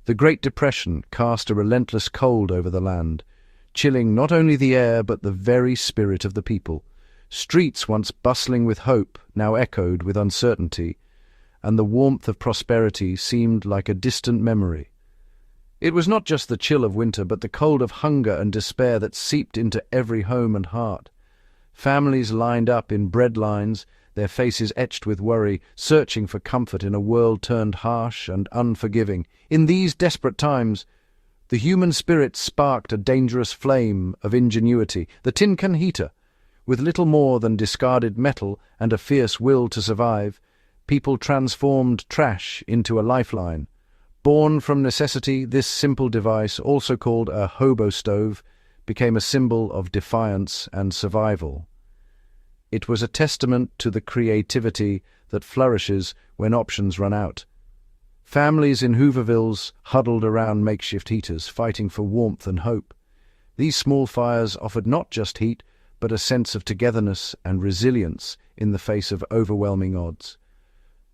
The Great Depression cast a relentless cold over the land, chilling not only the air but the very spirit of the people. Streets once bustling with hope now echoed with uncertainty, and the warmth of prosperity seemed like a distant memory. It was not just the chill of winter, but the cold of hunger and despair that seeped into every home and heart. Families lined up in bread lines, their faces etched with worry, searching for comfort in a world turned harsh and unforgiving. In these desperate times, the human spirit sparked a dangerous flame of ingenuity. The tin can heater, with little more than discarded metal and a fierce will to survive, people transformed trash into a lifeline. Born from necessity, this simple device, also called a hobo stove, became a symbol of defiance and survival. It was a testament to the creativity that flourishes when options run out. Families in Hoovervilles huddled around makeshift heaters, fighting for warmth and hope. These small fires offered not just heat, but a sense of togetherness and resilience in the face of overwhelming odds.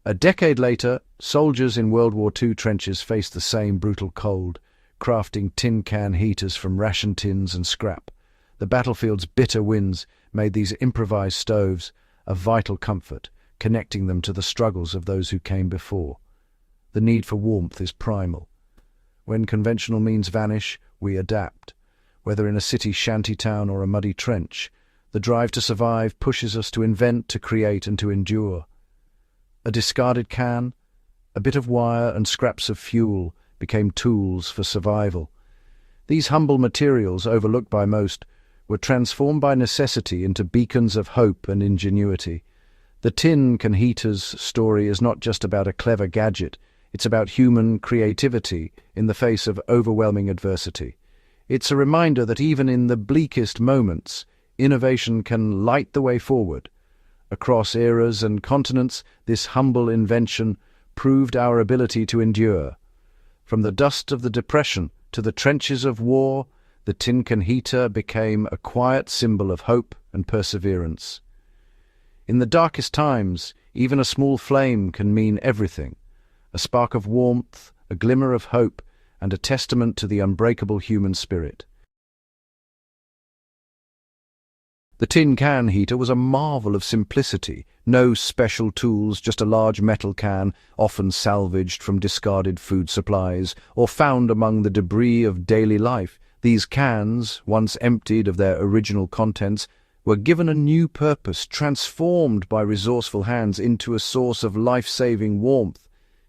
A decade later, soldiers in World War II trenches faced the same brutal cold, crafting tin can heaters from ration tins and scrap. The battlefield's bitter winds made these improvised stoves a vital comfort, connecting them to the struggles of those who came before. The need for warmth is primal. When conventional means vanish, we adapt. Whether in a city shantytown or a muddy trench, the drive to survive pushes us to invent, to create, and to endure. A discarded can, a bit of wire, and scraps of fuel became tools for survival. These humble materials, overlooked by most, were transformed by necessity into beacons of hope and ingenuity. The tin can heater's story is not just about a clever gadget, it's about human creativity in the face of overwhelming adversity. It's a reminder that even in the bleakest moments, innovation can light the way forward. Across eras and continents, this humble invention proved our ability to endure. From the dust of the Depression to the trenches of war, the tin can heater became a quiet symbol of hope and perseverance. In the darkest times, even a small flame can mean everything. A spark of warmth, a glimmer of hope, and a testament to the unbreakable human spirit. The tin can heater was a marvel of simplicity. No special tools, just a large metal can, often salvaged from discarded food supplies or found among the debris of daily life. These cans, once emptied of their original contents, were given a new purpose, transformed by resourceful hands into a source of life-saving warmth.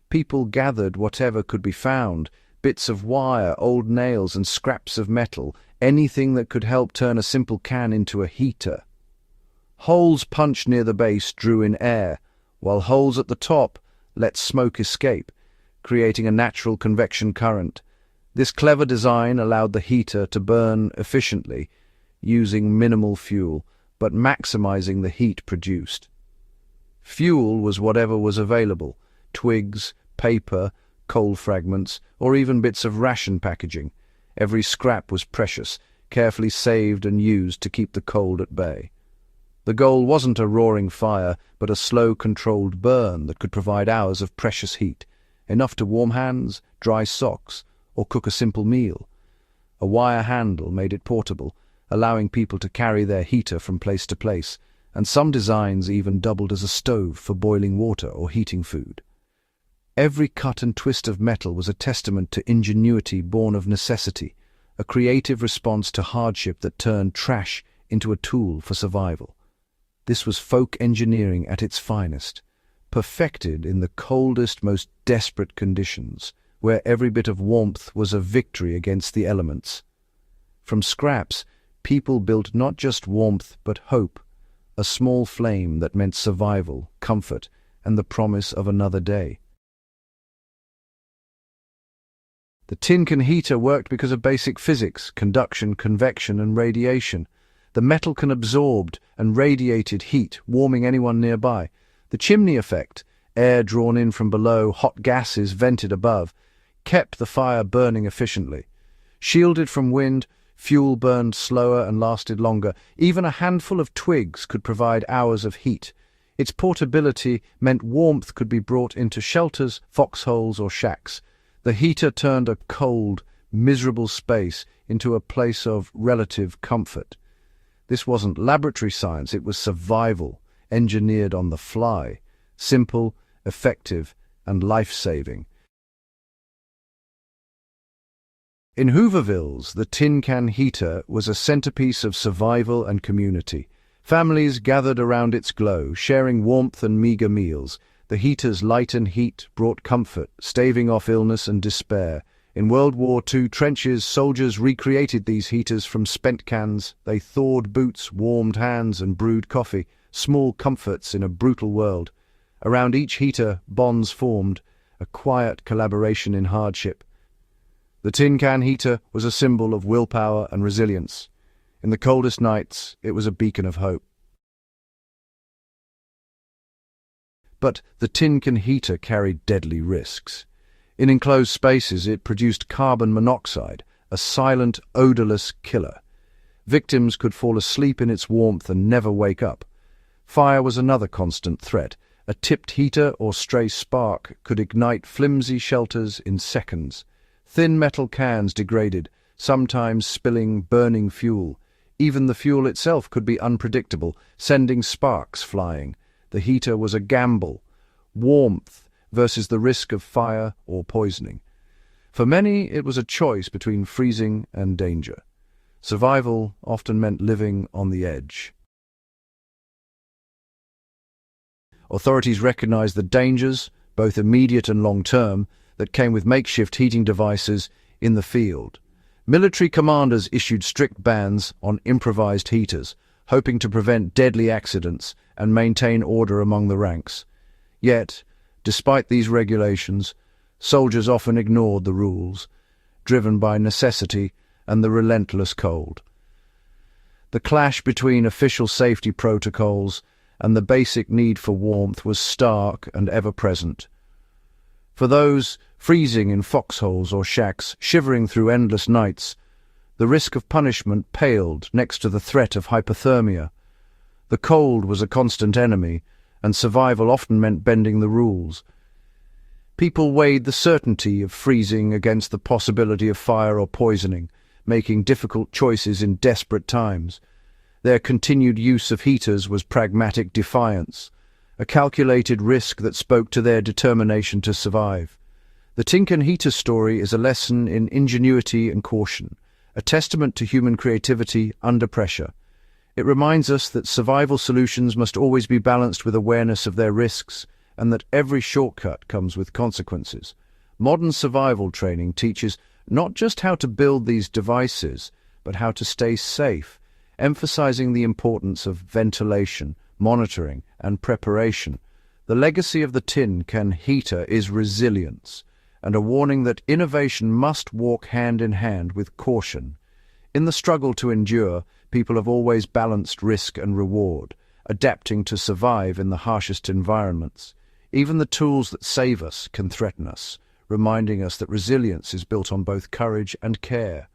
People gathered whatever could be found, bits of wire, old nails, and scraps of metal, anything that could help turn a simple can into a heater. Holes punched near the base drew in air, while holes at the top let smoke escape, creating a natural convection current. This clever design allowed the heater to burn efficiently, using minimal fuel, but maximizing the heat produced. Fuel was whatever was available: twigs, paper, coal fragments, or even bits of ration packaging. Every scrap was precious, carefully saved and used to keep the cold at bay. The goal wasn't a roaring fire, but a slow, controlled burn that could provide hours of precious heat, enough to warm hands, dry socks, or cook a simple meal. A wire handle made it portable, allowing people to carry their heater from place to place, and some designs even doubled as a stove for boiling water or heating food. Every cut and twist of metal was a testament to ingenuity born of necessity, a creative response to hardship that turned trash into a tool for survival. This was folk engineering at its finest, perfected in the coldest, most desperate conditions, where every bit of warmth was a victory against the elements. From scraps, people built not just warmth but hope, a small flame that meant survival, comfort, and the promise of another day. The tin can heater worked because of basic physics: conduction, convection, and radiation. The metal can absorbed and radiated heat, warming anyone nearby. The chimney effect, air drawn in from below, hot gases vented above, kept the fire burning efficiently. Shielded from wind, fuel burned slower and lasted longer. Even a handful of twigs could provide hours of heat. Its portability meant warmth could be brought into shelters, foxholes, or shacks. The heater turned a cold, miserable space into a place of relative comfort. This wasn't laboratory science, it was survival, engineered on the fly, simple, effective, and life-saving. In Hoovervilles, the tin can heater was a centerpiece of survival and community. Families gathered around its glow, sharing warmth and meager meals. The heater's light and heat brought comfort, staving off illness and despair. In World War II trenches, soldiers recreated these heaters from spent cans. They thawed boots, warmed hands, and brewed coffee, small comforts in a brutal world. Around each heater, bonds formed, a quiet collaboration in hardship. The tin can heater was a symbol of willpower and resilience. In the coldest nights, it was a beacon of hope. But the tin can heater carried deadly risks. In enclosed spaces, it produced carbon monoxide, a silent, odorless killer. Victims could fall asleep in its warmth and never wake up. Fire was another constant threat. A tipped heater or stray spark could ignite flimsy shelters in seconds. Thin metal cans degraded, sometimes spilling burning fuel. Even the fuel itself could be unpredictable, sending sparks flying. The heater was a gamble, warmth versus the risk of fire or poisoning. For many, it was a choice between freezing and danger. Survival often meant living on the edge. Authorities recognized the dangers, both immediate and long-term, that came with makeshift heating devices in the field. Military commanders issued strict bans on improvised heaters, hoping to prevent deadly accidents and maintain order among the ranks. Yet, despite these regulations, soldiers often ignored the rules, driven by necessity and the relentless cold. The clash between official safety protocols and the basic need for warmth was stark and ever-present. For those freezing in foxholes or shacks, shivering through endless nights, the risk of punishment paled next to the threat of hypothermia. The cold was a constant enemy, and survival often meant bending the rules. People weighed the certainty of freezing against the possibility of fire or poisoning, making difficult choices in desperate times. Their continued use of heaters was pragmatic defiance, a calculated risk that spoke to their determination to survive. The tin can heater story is a lesson in ingenuity and caution, a testament to human creativity under pressure. It reminds us that survival solutions must always be balanced with awareness of their risks, and that every shortcut comes with consequences. Modern survival training teaches not just how to build these devices, but how to stay safe, emphasizing the importance of ventilation, monitoring, and preparation. The legacy of the tin can heater is resilience, and a warning that innovation must walk hand in hand with caution. In the struggle to endure, people have always balanced risk and reward, adapting to survive in the harshest environments. Even the tools that save us can threaten us, reminding us that resilience is built on both courage and care.